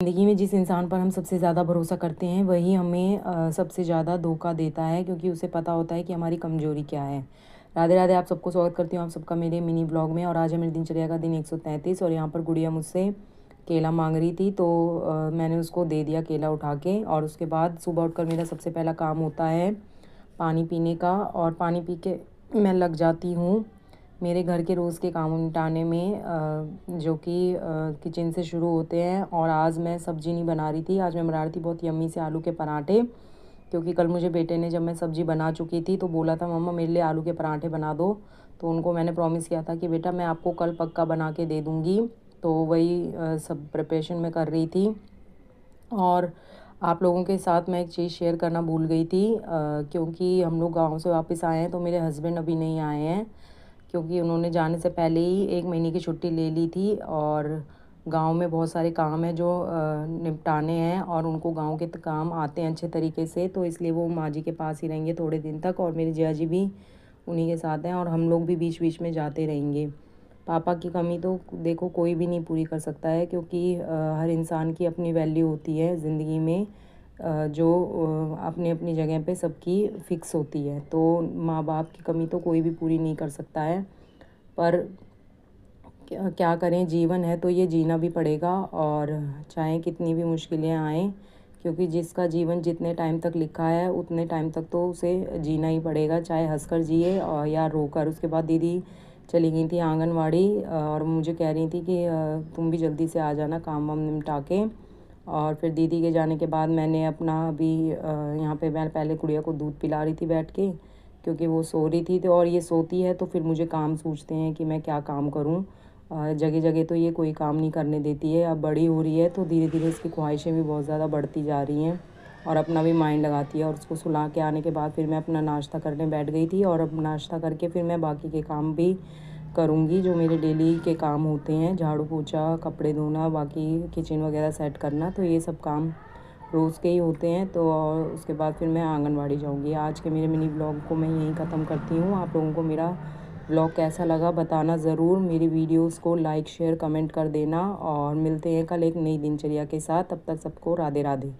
ज़िंदगी में जिस इंसान पर हम सबसे ज़्यादा भरोसा करते हैं वही हमें सबसे ज़्यादा धोखा देता है, क्योंकि उसे पता होता है कि हमारी कमज़ोरी क्या है। राधे राधे, आप सबको स्वागत करती हूँ आप सबका मेरे मिनी ब्लॉग में। और आज है मेरी दिनचर्या का दिन 133 और यहाँ पर गुड़िया मुझसे केला मांग रही थी, तो मैंने उसको दे दिया केला उठा के। और उसके बाद सुबह उठकर मेरा सबसे पहला काम होता है पानी पीने का, और पानी पी के मैं लग जाती हूँ मेरे घर के रोज़ के काम निपटाने में, जो कि किचन से शुरू होते हैं। और आज मैं सब्ज़ी नहीं बना रही थी, आज मैं बना रही थी बहुत यम्मी से आलू के पराठे, क्योंकि कल मुझे बेटे ने जब मैं सब्ज़ी बना चुकी थी तो बोला था मम्मा मेरे लिए आलू के पराठे बना दो। तो उनको मैंने प्रॉमिस किया था कि बेटा मैं आपको कल पक्का बना के दे दूँगी। तो वही सब प्रिपरेशन मैं कर रही थी। और आप लोगों के साथ मैं एक चीज़ शेयर करना भूल गई थी, क्योंकि हम लोग गाँव से वापस आए हैं तो मेरे हस्बैंड अभी नहीं आए हैं, क्योंकि उन्होंने जाने से पहले ही 1 महीने की छुट्टी ले ली थी। और गांव में बहुत सारे काम हैं जो निपटाने हैं, और उनको गांव के काम आते हैं अच्छे तरीके से, तो इसलिए वो माँ जी के पास ही रहेंगे थोड़े दिन तक। और मेरे जिया जी भी उन्हीं के साथ हैं, और हम लोग भी बीच बीच में जाते रहेंगे। पापा की कमी तो देखो कोई भी नहीं पूरी कर सकता है, क्योंकि हर इंसान की अपनी वैल्यू होती है ज़िंदगी में, जो अपनी अपनी जगह पे सबकी फ़िक्स होती है। तो माँ बाप की कमी तो कोई भी पूरी नहीं कर सकता है, पर क्या क्या करें, जीवन है तो ये जीना भी पड़ेगा। और चाहे कितनी भी मुश्किलें आएँ, क्योंकि जिसका जीवन जितने टाइम तक लिखा है उतने टाइम तक तो उसे जीना ही पड़ेगा, चाहे हंसकर जिए और या रोकर। उसके बाद दीदी चली गई थी आंगनवाड़ी, और मुझे कह रही थी कि तुम भी जल्दी से आ जाना काम वाम निपटा के। और फिर दीदी के जाने के बाद मैंने अपना अभी यहाँ पे मैं पहले गुड़िया को दूध पिला रही थी बैठ के, क्योंकि वो सो रही थी। तो और ये सोती है तो फिर मुझे काम सूझते हैं कि मैं क्या काम करूँ। जगह जगह तो ये कोई काम नहीं करने देती है, अब बड़ी हो रही है तो धीरे धीरे इसकी ख्वाहिशें भी बहुत ज़्यादा बढ़ती जा रही हैं, और अपना भी माइंड लगाती है। और उसको सुला के आने के बाद फिर मैं अपना नाश्ता करने बैठ गई थी, और अब नाश्ता करके फिर मैं बाकी के काम भी करूँगी जो मेरे डेली के काम होते हैं, झाड़ू पोछा, कपड़े धोना, बाकी किचन वगैरह सेट करना। तो ये सब काम रोज़ के ही होते हैं। तो और उसके बाद फिर मैं आंगनवाड़ी जाऊँगी। आज के मेरे मिनी ब्लॉग को मैं यहीं ख़त्म करती हूँ। आप लोगों को मेरा ब्लॉग कैसा लगा बताना ज़रूर। मेरी वीडियोस को लाइक शेयर कमेंट कर देना, और मिलते हैं कल एक नई दिनचर्या के साथ। तब तक सबको राधे राधे।